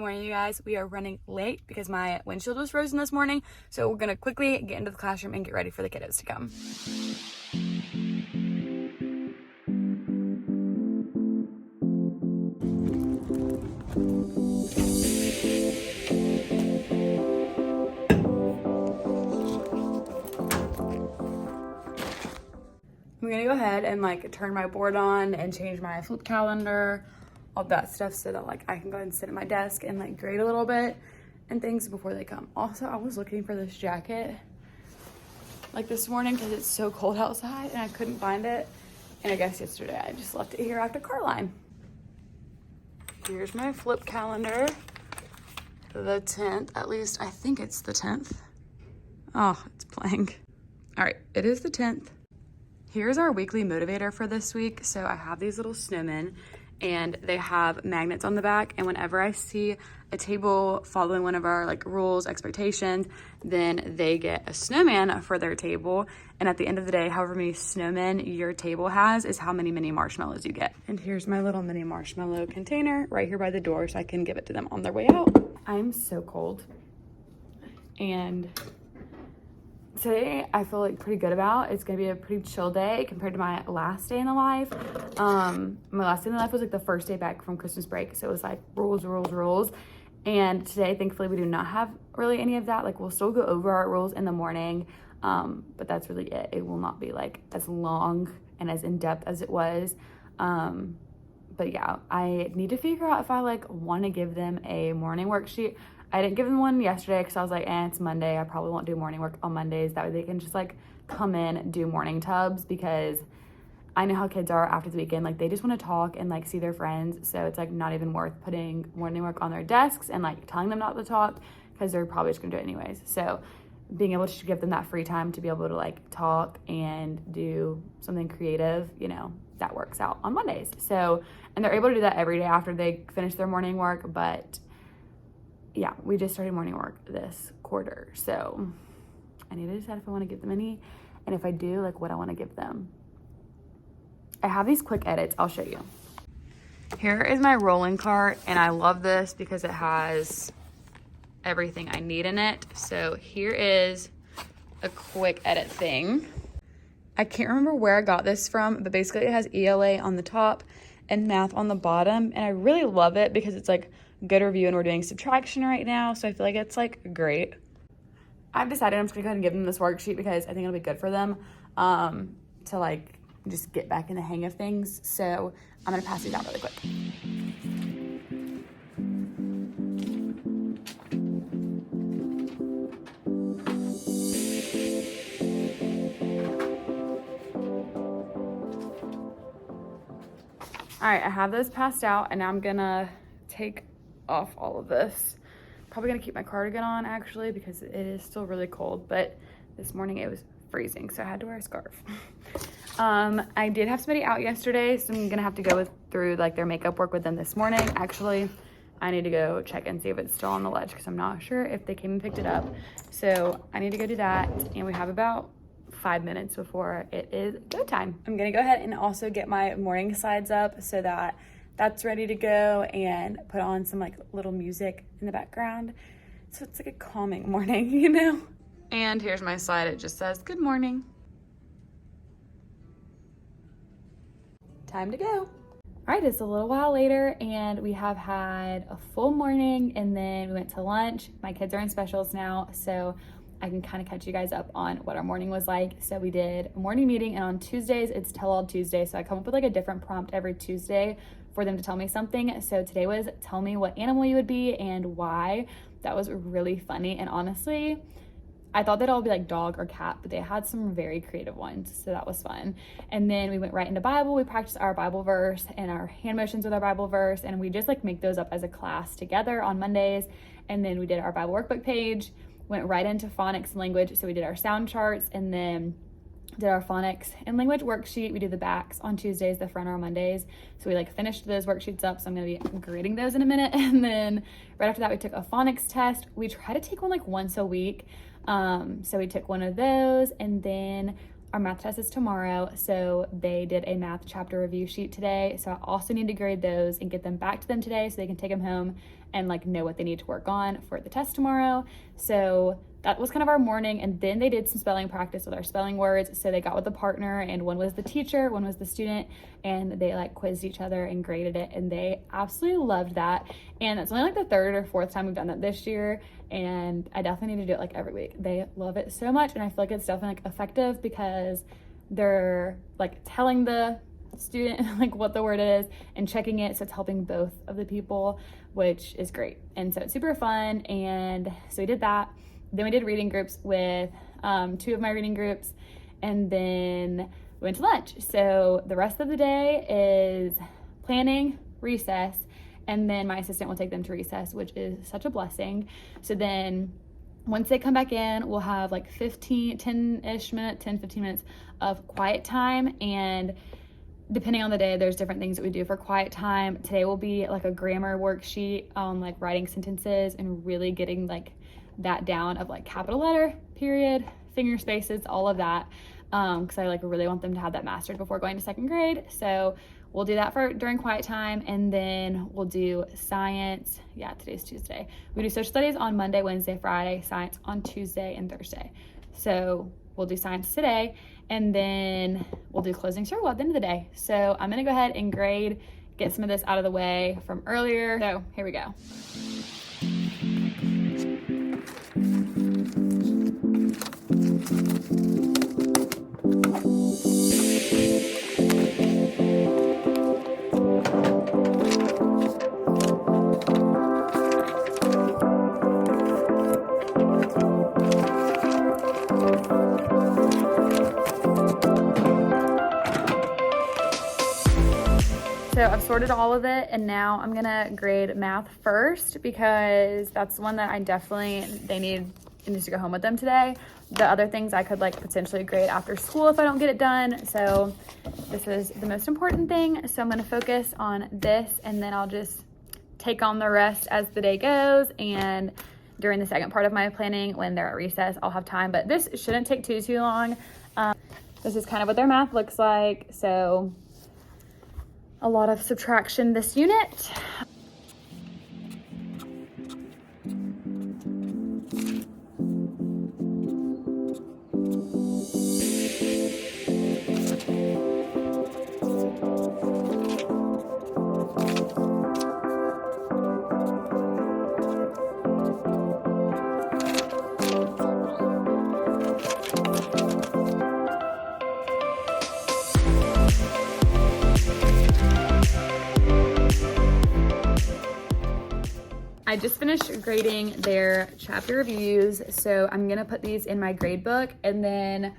morning, you guys. We are running late because my windshield was frozen this morning. So we're gonna quickly get into the classroom and get ready for the kiddos to come. I'm gonna go ahead and like turn my board on and change my flip calendar, all that stuff, so that like I can go ahead and sit at my desk and like grade a little bit and things before they come. Also, I was looking for this jacket like this morning because it's so cold outside and I couldn't find it. And I guess yesterday I just left it here after Carline. Here's my flip calendar. The 10th, at least I think it's the 10th. Oh, it's blank. All right, it is the 10th. Here's our weekly motivator for this week. So I have these little snowmen and they have magnets on the back. And whenever I see a table following one of our like rules, expectations, then they get a snowman for their table. And at the end of the day, however many snowmen your table has is how many mini marshmallows you get. And here's my little mini marshmallow container right here by the door so I can give it to them on their way out. I'm so cold. And today I feel like pretty good about. It's gonna be a pretty chill day compared to my last day in the life. My last day in the life was like the first day back from Christmas break. So it was like rules. And today, thankfully, we do not have really any of that. Like we'll still go over our rules in the morning, but that's really it. It will not be like as long and as in-depth as it was. But yeah, I need to figure out if I like want to give them a morning worksheet. I didn't give them one yesterday because I was like, it's Monday. I probably won't do morning work on Mondays. That way they can just like come in, do morning tubs, because I know how kids are after the weekend. Like they just want to talk and like see their friends. So it's like not even worth putting morning work on their desks and like telling them not to talk because they're probably just gonna do it anyways. So being able to give them that free time to be able to like talk and do something creative, you know, that works out on Mondays. So, and they're able to do that every day after they finish their morning work. But yeah, we just started morning work this quarter. So I need to decide if I want to give them any, and if I do, like what I want to give them. I have these quick edits. I'll show you. Here is my rolling cart, and I love this because it has everything I need in it. So here is a quick edit thing. I can't remember where I got this from, but basically it has ELA on the top and math on the bottom. And I really love it because it's like good review, and we're doing subtraction right now. So I feel like it's like great. I've decided I'm just gonna go ahead and give them this worksheet because I think it'll be good for them to like just get back in the hang of things. So I'm gonna pass these out really quick. All right, I have those passed out, and now I'm gonna take off all of this. Probably gonna keep my cardigan on actually because it is still really cold, but this morning it was freezing, so I had to wear a scarf. I did have somebody out yesterday, so I'm gonna have to go through like their makeup work with them this morning. Actually, I need to go check and see if it's still on the ledge because I'm not sure if they came and picked it up. So I need to go do that, and we have about 5 minutes before it is go time. I'm gonna go ahead and also get my morning slides up so that that's ready to go, and put on some like little music in the background. So it's like a calming morning, you know? And here's my slide. It just says, good morning. Time to go. All right, it's a little while later and we have had a full morning, and then we went to lunch. My kids are in specials now, so I can kind of catch you guys up on what our morning was like. So we did a morning meeting, and on Tuesdays, it's Tell All Tuesday. So I come up with like a different prompt every Tuesday for them to tell me something. So today was tell me what animal you would be and why. That was really funny. And honestly, I thought they'd all be like dog or cat, but they had some very creative ones. So that was fun. And then we went right into Bible. We practiced our Bible verse and our hand motions with our Bible verse. And we just like make those up as a class together on Mondays. And then we did our Bible workbook page, went right into phonics and language. So we did our sound charts, and then did our phonics and language worksheet. We do the backs on Tuesdays, the front on Mondays. So we like finished those worksheets up. So I'm gonna be grading those in a minute. And then right after that, we took a phonics test. We try to take one like once a week. So we took one of those, and then our math test is tomorrow. So they did a math chapter review sheet today. So I also need to grade those and get them back to them today so they can take them home and like know what they need to work on for the test tomorrow. So that was kind of our morning. And then they did some spelling practice with our spelling words. So they got with a partner, and one was the teacher, one was the student, and they like quizzed each other and graded it. And they absolutely loved that. And it's only like the third or fourth time we've done that this year. And I definitely need to do it like every week. They love it so much. And I feel like it's definitely like effective because they're like telling the student like what the word is and checking it, so it's helping both of the people, which is great. And so it's super fun. And so we did that. Then we did reading groups with 2 of my reading groups, and then we went to lunch. So the rest of the day is planning, recess, and then my assistant will take them to recess, which is such a blessing. So then once they come back in, we'll have like 15 minutes of quiet time. And depending on the day, there's different things that we do for quiet time. Today will be like a grammar worksheet on like writing sentences and really getting like that down of like capital letter, period, finger spaces, all of that. Because I like really want them to have that mastered before going to 2nd grade. So we'll do that for during quiet time, and then we'll do science. Yeah, today's Tuesday. We do social studies on Monday, Wednesday, Friday, science on Tuesday and Thursday. So we'll do science today, and then we'll do closing circle at the end of the day. So I'm gonna go ahead and grade, get some of this out of the way from earlier. So here we go. So I've sorted all of it, and now I'm gonna grade math first because that's the one that they needs to go home with them today. The other things I could like potentially grade after school if I don't get it done. So this is the most important thing. So I'm gonna focus on this, and then I'll just take on the rest as the day goes. And during the second part of my planning, when they're at recess, I'll have time, but this shouldn't take too long. This is kind of what their math looks like. So a lot of subtraction this unit. I just finished grading their chapter reviews, so I'm gonna put these in my grade book, and then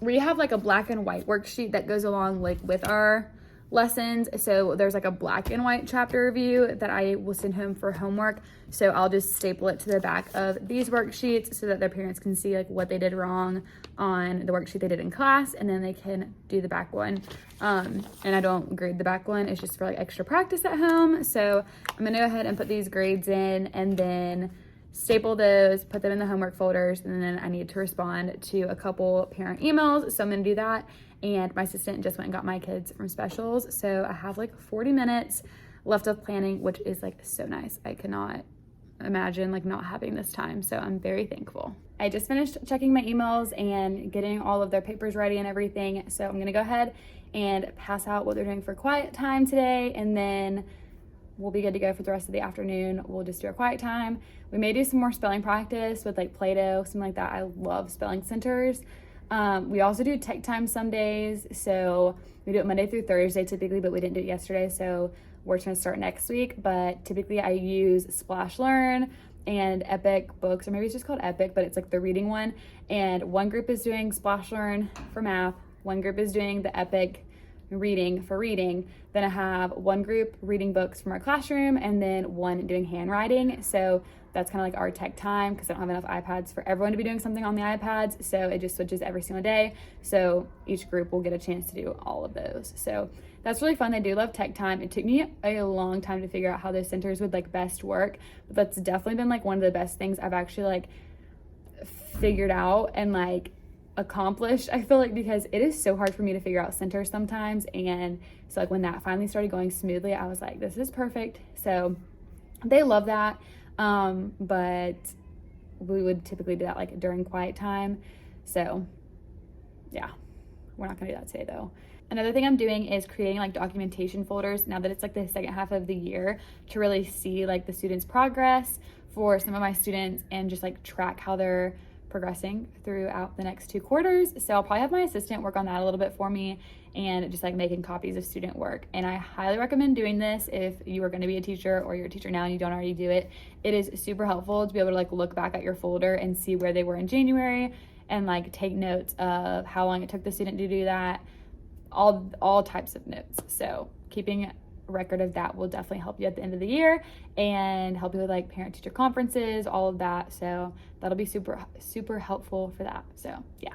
we have like a black and white worksheet that goes along like with our lessons. So there's like a black and white chapter review that I will send home for homework. So I'll just staple it to the back of these worksheets so that their parents can see like what they did wrong on the worksheet they did in class, and then they can do the back one. And I don't grade the back one, it's just for like extra practice at home. So I'm gonna go ahead and put these grades in, and then staple those, put them in the homework folders, and then I need to respond to a couple parent emails, so I'm gonna do that. And my assistant just went and got my kids from specials, so I have like 40 minutes left of planning, which is like so nice. I cannot imagine like not having this time, so I'm very thankful. I just finished checking my emails and getting all of their papers ready and everything, so I'm gonna go ahead and pass out what they're doing for quiet time today, and then we'll be good to go for the rest of the afternoon. We'll just do our quiet time. We may do some more spelling practice with like Play-Doh, something like that. I love spelling centers. We also do tech time some days. So we do it Monday through Thursday typically, but we didn't do it yesterday. So we're going to start next week. But typically I use Splash Learn and Epic Books, or maybe it's just called Epic, but it's like the reading one. And one group is doing Splash Learn for math. One group is doing the Epic reading for reading. Then I have one group reading books from our classroom, and then one doing handwriting. So that's kind of like our tech time, because I don't have enough iPads for everyone to be doing something on the iPads, so it just switches every single day. So each group will get a chance to do all of those. So that's really fun. I do love tech time. It took me a long time to figure out how those centers would like best work, but that's definitely been like one of the best things I've actually like figured out and like accomplished, I feel like, because it is so hard for me to figure out centers sometimes. And so like when that finally started going smoothly, I was like, this is perfect. So They love that, but we would typically do that like during quiet time. So yeah, we're not gonna do that today though. Another thing I'm doing is creating like documentation folders now that it's like the second half of the year, to really see like the students' progress for some of my students and just like track how they're progressing throughout the next 2 quarters. So I'll probably have my assistant work on that a little bit for me and just like making copies of student work. And I highly recommend doing this if you are going to be a teacher or you're a teacher now and you don't already do it. It is super helpful to be able to like look back at your folder and see where they were in January and like take notes of how long it took the student to do that, all types of notes. So keeping record of that will definitely help you at the end of the year and help you with like parent teacher conferences, all of that. So that'll be super helpful for that. So yeah,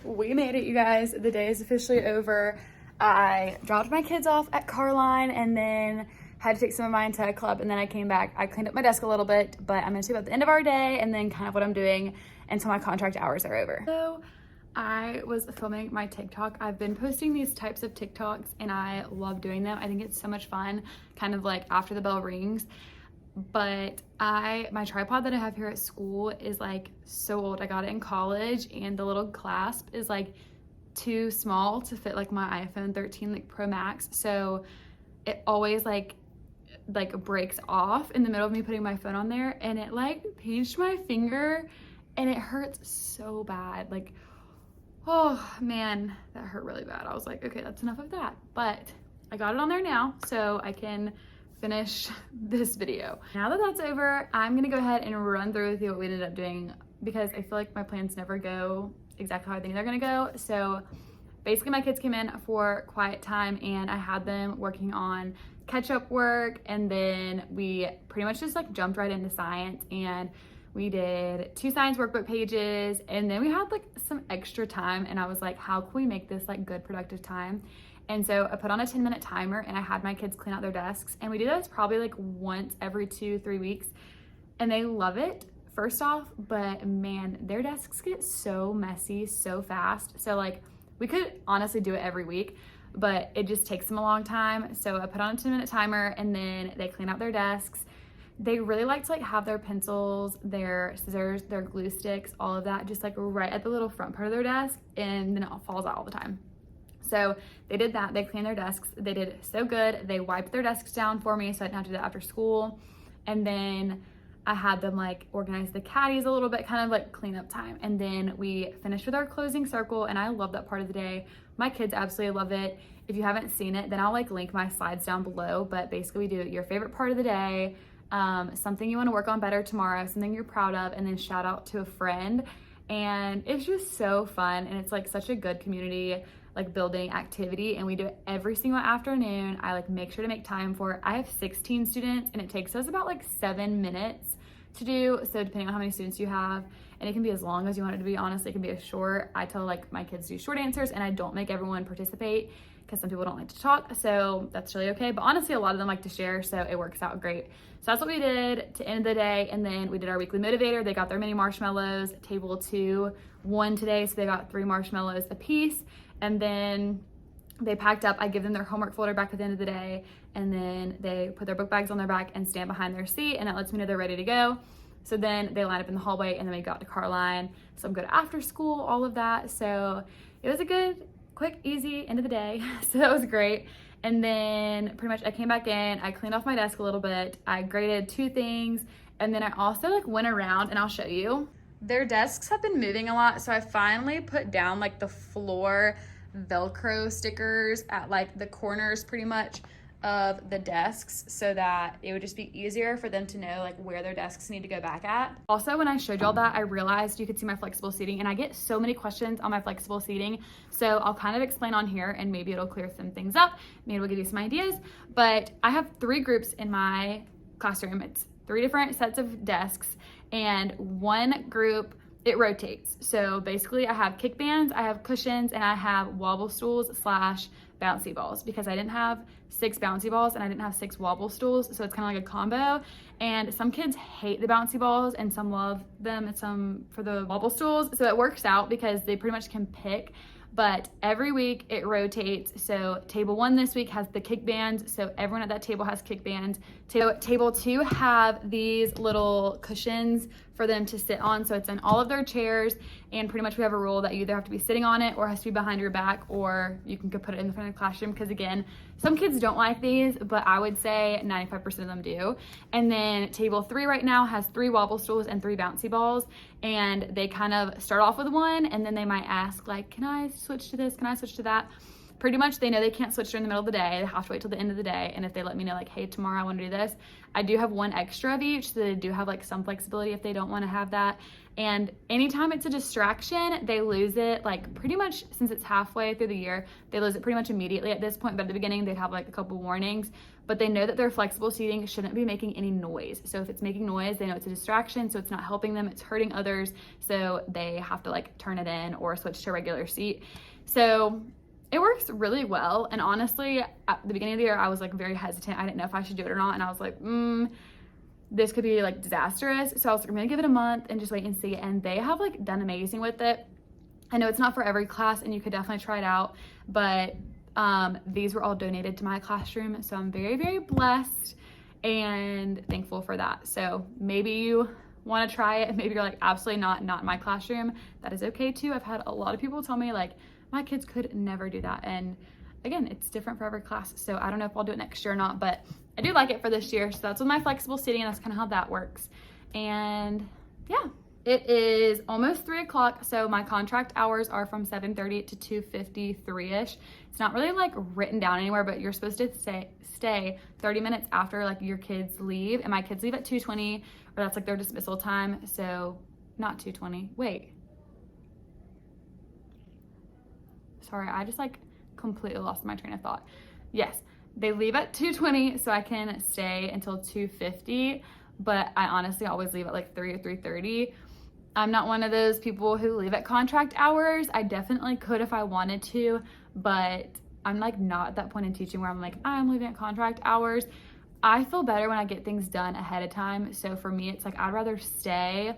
we made it, you guys. The day is officially over. I dropped my kids off at Carline and then had to take some of mine to a club, and then I came back. I cleaned up my desk a little bit, but I'm gonna see about the end of our day and then kind of what I'm doing until my contract hours are over. So I was filming my TikTok. I've been posting these types of TikToks and I love doing them. I think it's so much fun, kind of like after the bell rings. But my tripod that I have here at school is like so old. I got it in college and the little clasp is like too small to fit like my iPhone 13 like Pro Max. So it always like breaks off in the middle of me putting my phone on there, and it like pinched my finger and it hurts so bad. Like, oh man, that hurt really bad. I was like, okay, that's enough of that. But I got it on there now so I can finish this video. Now that that's over, I'm gonna go ahead and run through with you what we ended up doing, because I feel like my plans never go exactly how I think they're gonna go. So basically my kids came in for quiet time and I had them working on catch-up work, and then we pretty much just like jumped right into science, and we did 2 science workbook pages, and then we had like some extra time and I was like, how can we make this like good productive time? And so I put on a 10-minute timer and I had my kids clean out their desks, and we do this probably like once every 2-3 weeks, and they love it, first off, but man, their desks get so messy so fast. So like we could honestly do it every week, but it just takes them a long time. So I put on a 10-minute timer and then they clean out their desks. They really like to like have their pencils, their scissors, their glue sticks, all of that just like right at the little front part of their desk, and then it all falls out all the time. So they did that. They cleaned their desks. They did so good. They wiped their desks down for me so I didn't have to do that after school. And then I had them like organize the caddies a little bit, kind of like cleanup time. And then we finished with our closing circle, and I love that part of the day. My kids absolutely love it. If you haven't seen it, then I'll like link my slides down below. But basically we do your favorite part of the day, something you want to work on better tomorrow, something you're proud of, and then shout out to a friend. And it's just so fun, and it's like such a good community like building activity, and we do it every single afternoon. I like make sure to make time for it. I have 16 students and it takes us about like 7 minutes to do, so depending on how many students you have, and it can be as long as you want it to be. Honestly, it can be as short. I tell like my kids to do short answers, and I don't make everyone participate because some people don't like to talk, so that's really okay. But honestly, a lot of them like to share, so it works out great. So that's what we did to end the day. And then we did our weekly motivator. They got their mini marshmallows. Table 2 won today, so they got 3 marshmallows a piece. And then they packed up. I give them their homework folder back at the end of the day, and then they put their book bags on their back and stand behind their seat, and that lets me know they're ready to go. So then they line up in the hallway, and then we got to Carline. So I'm good after school, all of that. So it was a good, quick, easy end of the day. So that was great. And then pretty much I came back in, I cleaned off my desk a little bit, I graded 2 things, and then I also like went around, and I'll show you. Their desks have been moving a lot, so I finally put down like the floor Velcro stickers at like the corners pretty much of the desks, so that it would just be easier for them to know like where their desks need to go back at. Also, when I showed y'all that, I realized you could see my flexible seating, and I get so many questions on my flexible seating, so I'll kind of explain on here and maybe it'll clear some things up, maybe it'll give you some ideas. But I have 3 groups in my classroom. It's 3 different sets of desks, and one group, it rotates. So basically I have kick bands, I have cushions, and I have wobble stools / bouncy balls, because I didn't have 6 bouncy balls and I didn't have 6 wobble stools. So it's kind of like a combo, and some kids hate the bouncy balls and some love them and some for the wobble stools. So it works out because they pretty much can pick. but every week it rotates. So table 1 this week has the kick bands, so everyone at that table has kick bands. Table 2 have these little cushions for them to sit on, so it's in all of their chairs, and pretty much we have a rule that you either have to be sitting on it or it has to be behind your back, or you can go put it in the front of the classroom, because again, some kids don't like these, but I would say 95% of them do. And then table 3 right now has 3 wobble stools and 3 bouncy balls, and they kind of start off with one, and then they might ask like, can I switch to this? Can I switch to that? Pretty much they know they can't switch during the middle of the day. They have to wait till the end of the day. And if they let me know like, hey, tomorrow I want to do this, I do have 1 extra of each, so they do have like some flexibility if they don't want to have that. And anytime it's a distraction, they lose it like pretty much, since it's halfway through the year, they lose it pretty much immediately at this point. But at the beginning, they'd have like a couple warnings, but they know that their flexible seating shouldn't be making any noise. So if it's making noise, they know it's a distraction, so it's not helping them, it's hurting others. So they have to like turn it in or switch to a regular seat. So it works really well. And honestly, at the beginning of the year, I was like very hesitant. I didn't know if I should do it or not. And I was like, this could be like disastrous. So I was like, I'm gonna give it a month and just wait and see. And they have like done amazing with it. I know it's not for every class and you could definitely try it out, but these were all donated to my classroom. So I'm very, very blessed and thankful for that. So maybe you want to try it. Maybe you're like, absolutely not in my classroom. That is okay too. I've had a lot of people tell me like, my kids could never do that. And again, it's different for every class. So I don't know if I'll do it next year or not, but I do like it for this year. So that's with my flexible seating, and that's kind of how that works. And yeah, it is almost 3 o'clock. So my contract hours are from 7:30 to 2:53-ish. It's not really like written down anywhere, but you're supposed to stay 30 minutes after like your kids leave. And my kids leave at 2:20, or that's like their dismissal time. So not 2:20, wait. Sorry, I just like completely lost my train of thought. Yes, they leave at 2:20, so I can stay until 2:50, but I honestly always leave at like 3 or 3:30. I'm not one of those people who leave at contract hours. I definitely could if I wanted to, but I'm like not at that point in teaching where I'm like, I'm leaving at contract hours. I feel better when I get things done ahead of time. So for me, it's like I'd rather stay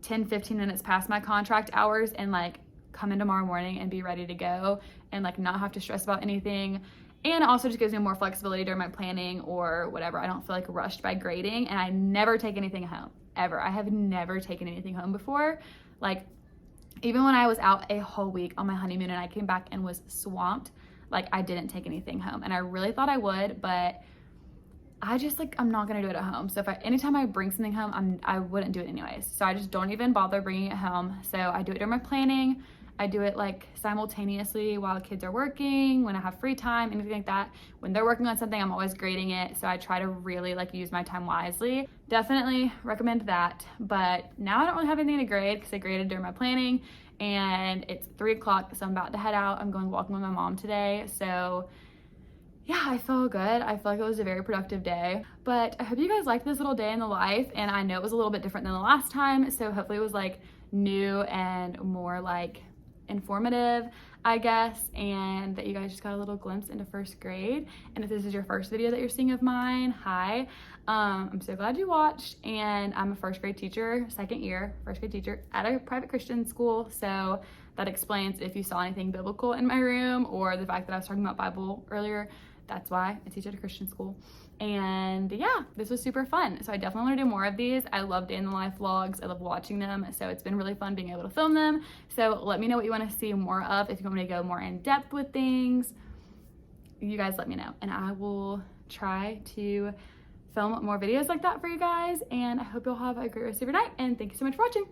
10-15 minutes past my contract hours and like come in tomorrow morning and be ready to go and like not have to stress about anything. And it also just gives me more flexibility during my planning or whatever. I don't feel like rushed by grading, and I never take anything home, ever. I have never taken anything home before. Like even when I was out a whole week on my honeymoon and I came back and was swamped, like I didn't take anything home, and I really thought I would, but I just like, I'm not gonna do it at home. So if anytime I bring something home, I wouldn't do it anyways. So I just don't even bother bringing it home. So I do it during my planning. I do it like simultaneously while the kids are working, when I have free time, anything like that. When they're working on something, I'm always grading it. So I try to really like use my time wisely. Definitely recommend that. But now I don't really have anything to grade because I graded during my planning, and it's 3 o'clock. So I'm about to head out. I'm going walking with my mom today. So yeah, I feel good. I feel like it was a very productive day. But I hope you guys liked this little day in the life. And I know it was a little bit different than the last time. So hopefully it was like new and more like informative, I guess, and that you guys just got a little glimpse into first grade. And if this is your first video that you're seeing of mine, hi. I'm so glad you watched. And I'm a first grade teacher, second year first grade teacher at a private Christian school. So that explains if you saw anything biblical in my room, or the fact that I was talking about Bible earlier. That's why I teach at a Christian school. And yeah, this was super fun. So I definitely want to do more of these. I love day in the life vlogs. I love watching them. So it's been really fun being able to film them. So let me know what you want to see more of. If you want me to go more in depth with things, you guys let me know. And I will try to film more videos like that for you guys. And I hope you'll have a great rest of your night. And thank you so much for watching.